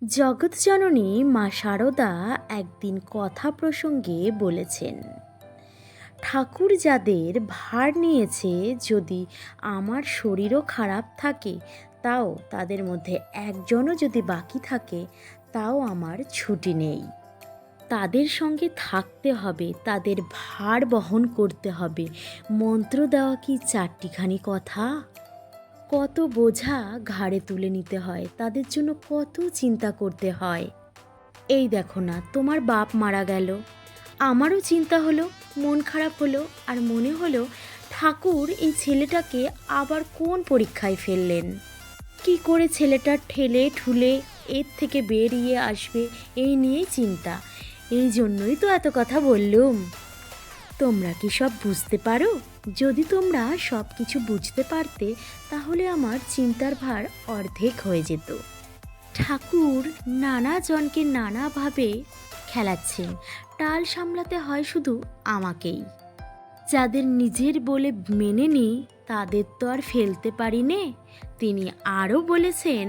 জগৎজননী মা শারদা একদিন কথা প্রসঙ্গে বলেছেন, ঠাকুর যাদের ভার নিয়েছে, যদি আমার শরীরও খারাপ থাকে তাও তাদের মধ্যে একজনও যদি বাকি থাকে তাও আমার ছুটি নেই। তাদের সঙ্গে থাকতে হবে, তাদের ভার বহন করতে হবে। মন্ত্র দেওয়া কি চারটিখানি কথা? কত বোঝা ঘাড়ে তুলে নিতে হয়, তাদের জন্য কত চিন্তা করতে হয়। এই দেখো না, তোমার বাপ মারা গেল, আমারও চিন্তা হলো, মন খারাপ হলো, আর মনে হলো ঠাকুর এই ছেলেটাকে আবার কোন পরীক্ষায় ফেললেন, কি করে ছেলেটা ঠেলে ঠুলে এর থেকে বেরিয়ে আসবে, এই নিয়েই চিন্তা। এই জন্যই তো এত কথা বললুম। তোমরা কি সব বুঝতে পারো? যদি তোমরা সব কিছু বুঝতে পারতে তাহলে আমার চিন্তার ভার অর্ধেক হয়ে যেত। ঠাকুর নানা জনকে নানাভাবে খেলাচ্ছেন, টাল সামলাতে হয় শুধু আমাকেই। যাদের নিজের বলে মেনে নিই তাদের তো আর ফেলতে পারি নে। তিনি আরও বলেছেন,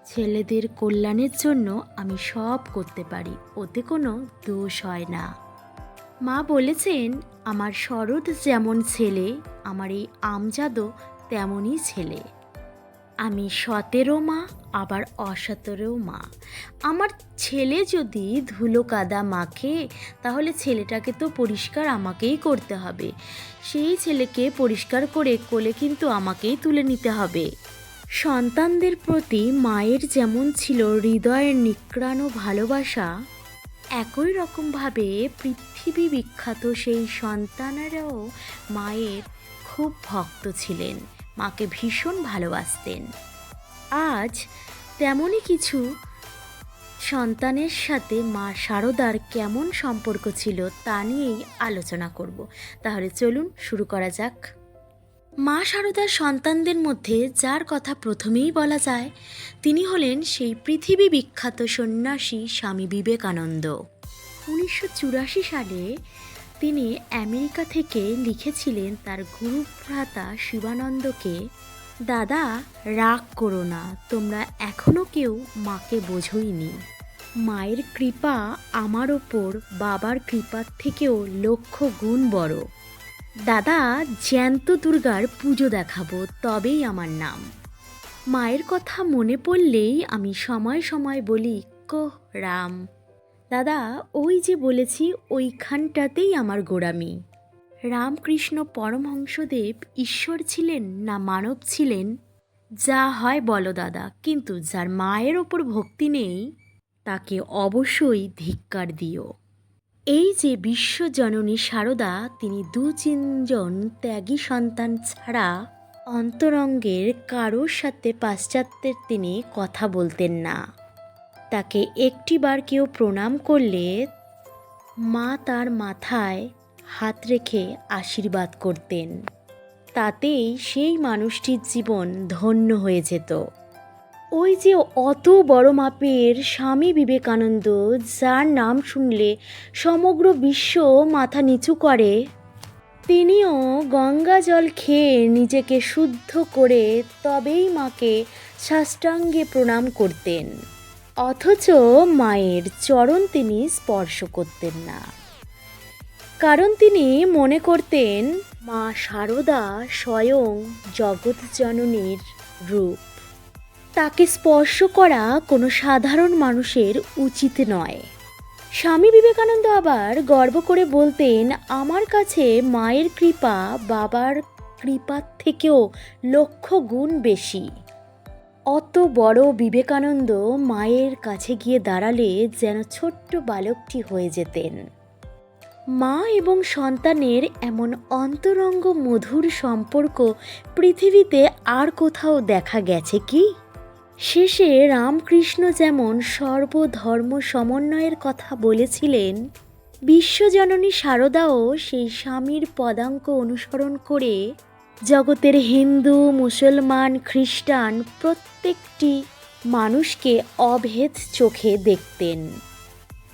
ছেলেদের কল্যাণের জন্য আমি সব করতে পারি, ওতে কোনো দোষ হয় না। মা বলেছেন, আমার শরৎ যেমন ছেলে, আমার এই আমজাদও তেমনই ছেলে। আমি সতেরও মা, আবার অসতেরও মা। আমার ছেলে যদি ধুলো কাদা মাখে তাহলে ছেলেটাকে তো পরিষ্কার আমাকেই করতে হবে। সেই ছেলেকে পরিষ্কার করে কোলে কিন্তু আমাকেই তুলে নিতে হবে। সন্তানদের প্রতি মায়ের যেমন ছিল হৃদয়ের নিকড়ানো ভালোবাসা, একই রকমভাবে পৃথিবী বিখ্যাত সেই সন্তানেরাও মায়ের খুব ভক্ত ছিলেন, মাকে ভীষণ ভালোবাসতেন। আজ তেমনই কিছু সন্তানের সাথে মা শারদার কেমন সম্পর্ক ছিল তা নিয়েই আলোচনা করব। তাহলে চলুন শুরু করা যাক। মা শারদার সন্তানদের মধ্যে যার কথা প্রথমেই বলা যায়, তিনি হলেন সেই পৃথিবী বিখ্যাত সন্ন্যাসী স্বামী বিবেকানন্দ। 1984 সালে তিনি আমেরিকা থেকে লিখেছিলেন তার গুরুভ্রাতা শিবানন্দকে, দাদা রাগ করো না, তোমরা এখনও কেউ মাকে বোঝোইনি। মায়ের কৃপা আমার ওপর বাবার কৃপার থেকেও লক্ষ গুণ বড়। দাদা জ্যান্ত দুর্গার পুজো দেখাবো, তবেই আমার নাম। মায়ের কথা মনে পড়লেই আমি সময় সময় বলি, কোহ রাম। দাদা ওই যে বলেছি, ওইখানটাতেই আমার গোড়ামি। রামকৃষ্ণ পরমহংসদেব ঈশ্বর ছিলেন না মানব ছিলেন? যা হয় বলো দাদা, কিন্তু যার মায়ের ওপর ভক্তি নেই তাকে অবশ্যই ধিক্কার দিও। এই যে বিশ্বজননী শারদা, তিনি 2-3 ত্যাগী সন্তান ছাড়া অন্তরঙ্গের কারোর সাথে পাশ্চাত্যের তিনি কথা বলতেন না। তাকে একটিবার কেউ প্রণাম করলে মা তার মাথায় হাত রেখে আশীর্বাদ করতেন, তাতেই সেই মানুষটির জীবন ধন্য হয়ে যেত। ওই যে অত বড় মাপের স্বামী বিবেকানন্দ, যার নাম শুনলে সমগ্র বিশ্ব মাথা নিচু করে, তিনিও গঙ্গা জল খেয়ে নিজেকে শুদ্ধ করে তবেই মাকে সাষ্টাঙ্গে প্রণাম করতেন, অথচ মায়ের চরণ তিনি স্পর্শ করতেন না। কারণ তিনি মনে করতেন মা শারদা স্বয়ং জগৎজননীর রূপ, তাকে স্পর্শ করা কোনো সাধারণ মানুষের উচিত নয়। স্বামী বিবেকানন্দ আবার গর্ব করে বলতেন, আমার কাছে মায়ের কৃপা বাবার কৃপার থেকেও লক্ষ গুণ বেশি। অত বড় বিবেকানন্দ মায়ের কাছে গিয়ে দাঁড়ালে যেন ছোট্ট বালকটি হয়ে যেতেন। মা এবং সন্তানের এমন অন্তরঙ্গ মধুর সম্পর্ক পৃথিবীতে আর কোথাও দেখা গেছে কি? শেষে রামকৃষ্ণ যেমন সর্বধর্ম সমন্বয়ের কথা বলেছিলেন, বিশ্বজননী শারদাও সেই স্বামীর পদাঙ্ক অনুসরণ করে জগতের হিন্দু, মুসলমান, খ্রিস্টান প্রত্যেকটি মানুষকে অভেদ চোখে দেখতেন।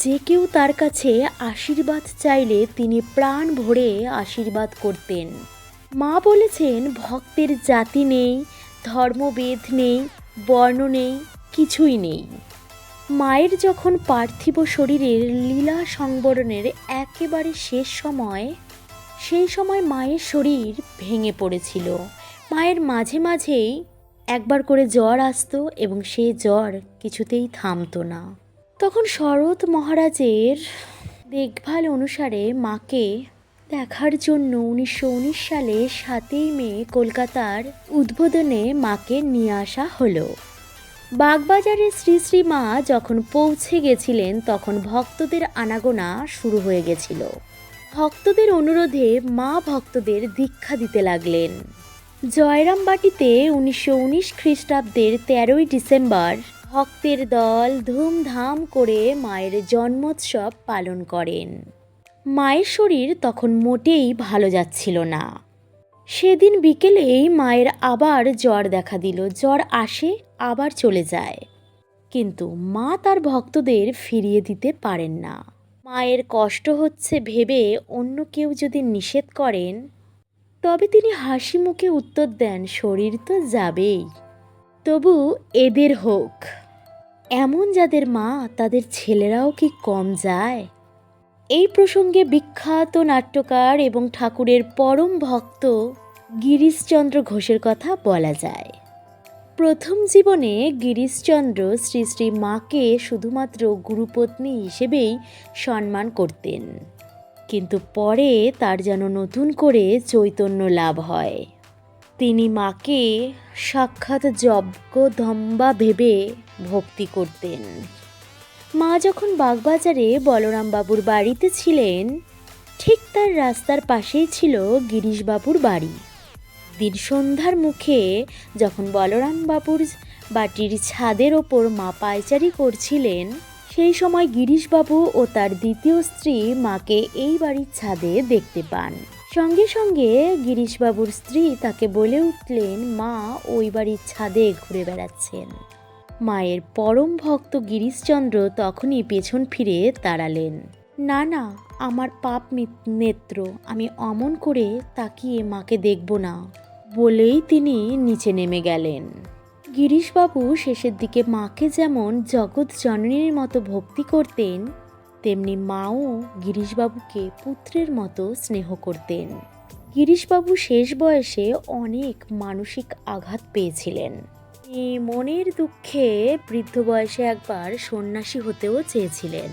যে কেউ তার কাছে আশীর্বাদ চাইলে তিনি প্রাণ ভরে আশীর্বাদ করতেন। মা বলেছেন, ভক্তের জাতি নেই, ধর্মভেদ নেই, বর্ণ নেই, কিছুই নেই। মায়ের যখন পার্থিব শরীরের লীলা সংবরণের একেবারে শেষ সময়, সেই সময় মায়ের শরীর ভেঙে পড়েছিল। মায়ের মাঝে মাঝেই একবার করে জ্বর আসতো এবং সেই জ্বর কিছুতেই থামতো না। তখন শরৎ মহারাজের দেখভাল অনুসারে মাকে দেখার জন্য 1919 সালে 7ই মে কলকাতার উদ্বোধনে মাকে নিয়ে আসা হলো। বাগবাজারে শ্রী শ্রী মা যখন পৌঁছে গেছিলেন তখন ভক্তদের আনাগোনা শুরু হয়ে গেছিল। ভক্তদের অনুরোধে মা ভক্তদের দীক্ষা দিতে লাগলেন। জয়রামবাটিতে 1919 খ্রিস্টাব্দের 13ই ডিসেম্বর ভক্তের দল ধুমধাম করে মায়ের জন্মোৎসব পালন করেন। মায়ের শরীর তখন মোটেই ভালো যাচ্ছিল না। সেদিন বিকেলেই মায়ের আবার জ্বর দেখা দিল। জ্বর আসে আবার চলে যায়, কিন্তু মা তার ভক্তদের ফিরিয়ে দিতে পারেন না। মায়ের কষ্ট হচ্ছে ভেবে অন্য কেউ যদি নিষেধ করেন, তবে তিনি হাসি মুখে উত্তর দেন, শরীর তো যাবেই, তবু এদের হোক। এমন যাদের মা তাদের ছেলেরাও কি কম যায়? এই প্রসঙ্গে বিখ্যাত নাট্যকার এবং ঠাকুরের পরম ভক্ত গিরিশচন্দ্র ঘোষের কথা বলা যায়। প্রথম জীবনে গিরিশচন্দ্র শ্রী শ্রী মাকে শুধুমাত্র গুরুপত্নী হিসেবেই সম্মান করতেন, কিন্তু পরে তার যেন নতুন করে চৈতন্য লাভ হয়। তিনি মাকে সাক্ষাৎ জগদম্বা ভেবে ভক্তি করতেন। মা যখন বাগবাজারে বলরামবাবুর বাড়িতে ছিলেন, ঠিক তার রাস্তার পাশেই ছিল গিরিশবাবুর বাড়ি। দিন সন্ধ্যার মুখে যখন বলরামবাবুর বাটির ছাদের ওপর মা পায়চারি করছিলেন, সেই সময় গিরিশবাবু ও তার দ্বিতীয় স্ত্রী মাকে এই বাড়ির ছাদে দেখতে পান। সঙ্গে সঙ্গে গিরিশবাবুর স্ত্রী তাকে বলে উঠলেন, মা ওই বাড়ির ছাদে ঘুরে বেড়াচ্ছেন। মায়ের পরম ভক্ত গিরিশচন্দ্র তখনই পেছন ফিরে দাঁড়ালেন। না না, আমার পাপ নেত্র, আমি অমন করে তাকিয়ে মাকে দেখব না, বলেই তিনি নিচে নেমে গেলেন। গিরিশবাবু শেষের দিকে মাকে যেমন জগৎ জননীর মতো ভক্তি করতেন, তেমনি মাও গিরিশবাবুকে পুত্রের মতো স্নেহ করতেন। গিরিশবাবু শেষ বয়সে অনেক মানসিক আঘাত পেয়েছিলেন। মনের দুঃখে বৃদ্ধ বয়সে একবার সন্ন্যাসী হতেও চেয়েছিলেন।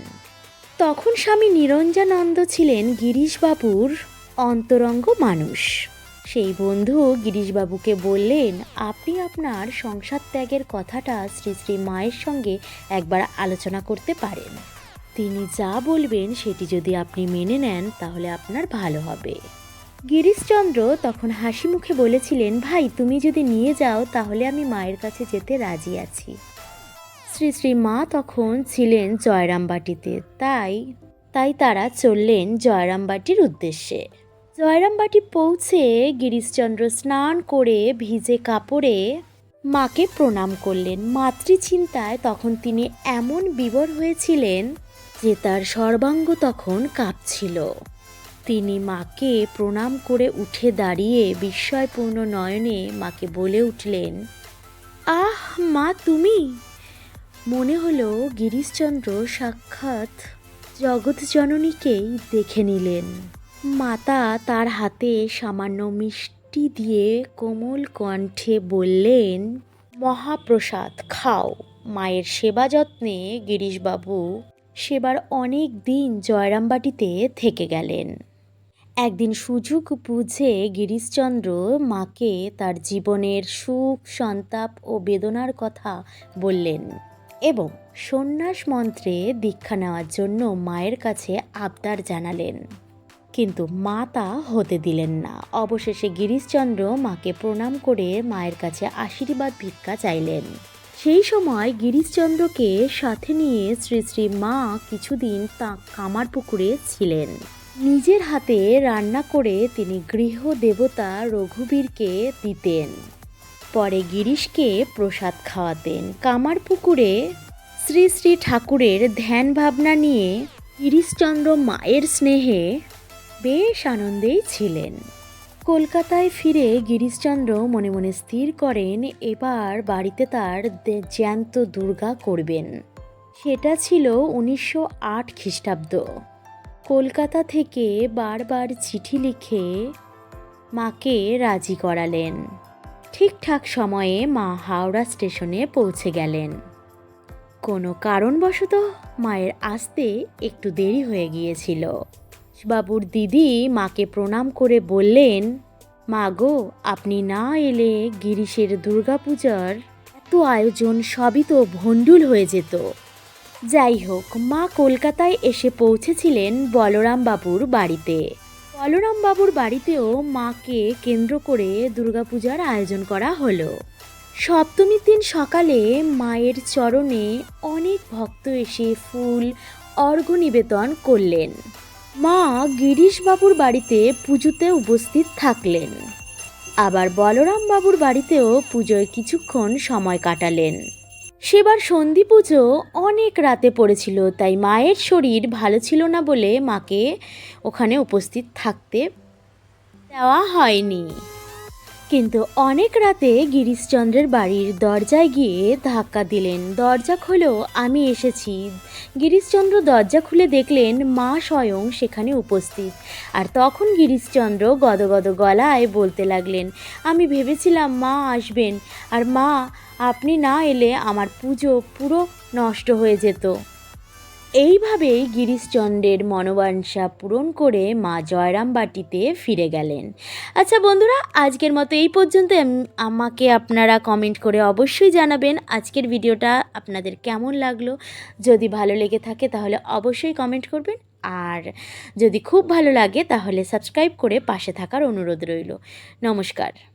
তখন স্বামী নিরঞ্জনানন্দ ছিলেন গিরিশবাবুর অন্তরঙ্গ মানুষ। সেই বন্ধু গিরিশবাবুকে বললেন, আপনি আপনার সংসার ত্যাগের কথাটা শ্রী শ্রী মায়ের সঙ্গে একবার আলোচনা করতে পারেন। তিনি যা বলবেন সেটি যদি আপনি মেনে নেন তাহলে আপনার ভালো হবে। গিরিশচন্দ্র তখন হাসি মুখে বলেছিলেন, ভাই তুমি যদি নিয়ে যাও তাহলে আমি মায়ের কাছে যেতে রাজি আছি। শ্রী শ্রী মা তখন ছিলেন জয়রামবাটিতে, তাই তারা চললেন জয়রামবাটির উদ্দেশ্যে। জয়রামবাটি পৌঁছে গিরিশচন্দ্র স্নান করে ভিজে কাপড়ে মাকে প্রণাম করলেন। মাতৃচিন্তায় তখন তিনি এমন বিভোর হয়েছিলেন যে তার সর্বাঙ্গ তখন কাঁপছিল। তিনি মাকে প্রণাম করে উঠে দাঁড়িয়ে বিস্ময়পূর্ণ নয়নে মাকে বলে উঠলেন, আহ মা তুমি! মনে হলো গিরিশচন্দ্র সাক্ষাৎ জগৎ জননীকেই দেখে নিলেন। মাতা তার হাতে সামান্য মিষ্টি দিয়ে কোমল কণ্ঠে বললেন, মহাপ্রসাদ খাও। মায়ের সেবা যত্নে গিরিশবাবু সেবার অনেক দিন জয়রামবাটিতে থেকে গেলেন। একদিন সুযোগ বুঝে গিরিশচন্দ্র মাকে তার জীবনের সুখ সন্তাপ ও বেদনার কথা বললেন এবং সন্ন্যাস মন্ত্রে দীক্ষা নেওয়ার জন্য মায়ের কাছে আবদার জানালেন, কিন্তু মা তা হতে দিলেন না। অবশেষে গিরিশচন্দ্র মাকে প্রণাম করে মায়ের কাছে আশীর্বাদ ভিক্ষা চাইলেন। সেই সময় গিরিশচন্দ্রকে সাথে নিয়ে শ্রী শ্রী মা কিছুদিন তা কামারপুকুরে ছিলেন। নিজের হাতে রান্না করে তিনি গৃহ দেবতা রঘুবীরকে দিতেন, পরে গিরিশকে প্রসাদ খাওয়াতেন। কামারপুকুরে শ্রী শ্রী ঠাকুরের ধ্যান ভাবনা নিয়ে গিরিশচন্দ্র মায়ের স্নেহে বেশ আনন্দেই ছিলেন। কলকাতায় ফিরে গিরিশচন্দ্র মনে মনে স্থির করেন এবার বাড়িতে তার জ্যান্ত দুর্গা করবেন। সেটা ছিল 1908 খ্রিস্টাব্দ। কলকাতা থেকে বারবার চিঠি লিখে মাকে রাজি করালেন। ঠিকঠাক সময়ে মা হাওড়া স্টেশনে পৌঁছে গেলেন। কোনো কারণবশত মায়ের আসতে একটু দেরি হয়ে গিয়েছিল। বাবুর দিদি মাকে প্রণাম করে বললেন, মা গো, আপনি না এলে গিরিশের দুর্গাপূজার এত আয়োজন সবই তো ভণ্ডুল হয়ে যেত। যাই হোক, মা কলকাতায় এসে পৌঁছেছিলেন বলরাম বাবুর বাড়িতে। বলরাম বাবুর বাড়িতেও মাকে কেন্দ্র করে দুর্গাপূজার আয়োজন করা হলো। সপ্তমীর দিন সকালে মায়ের চরণে অনেক ভক্ত এসে ফুল অর্ঘ্য নিবেদন করলেন। মা গিরিশবাবুর বাড়িতে পুজোতে উপস্থিত থাকলেন। আবার বলরাম বাবুর বাড়িতেও পুজোয় কিছুক্ষণ সময় কাটালেন। সেবার সন্ধি পুজো অনেক রাতে পড়েছিল, তাই মায়ের শরীর ভালো ছিল না বলে মাকে ওখানে উপস্থিত থাকতে দেওয়া হয়নি। কিন্তু অনেক রাতে গিরিশচন্দ্রের বাড়ির দরজায় গিয়ে ধাক্কা দিলেন। দরজা খোলো, আমি এসেছি। গিরিশচন্দ্র দরজা খুলে দেখলেন মা স্বয়ং সেখানে উপস্থিত। আর তখন গিরিশচন্দ্র গদগদ গলায় বলতে লাগলেন, আমি ভেবেছিলাম মা আসবেন, আর মা আপনি না এলে আমার পুজো পুরো নষ্ট হয়ে যেত। এইভাবেই গিরিশচন্দ্রের মনোবাঞ্ছা পূরণ করে মা জয়রামবাটিতে ফিরে গেলেন। আচ্ছা বন্ধুরা, আজকের মতো এই পর্যন্ত। আমাকে আপনারা কমেন্ট করে অবশ্যই জানাবেন আজকের ভিডিওটা আপনাদের কেমন লাগলো। যদি ভালো লেগে থাকে তাহলে অবশ্যই কমেন্ট করবেন, আর যদি খুব ভালো লাগে তাহলে সাবস্ক্রাইব করে পাশে থাকার অনুরোধ রইল। নমস্কার।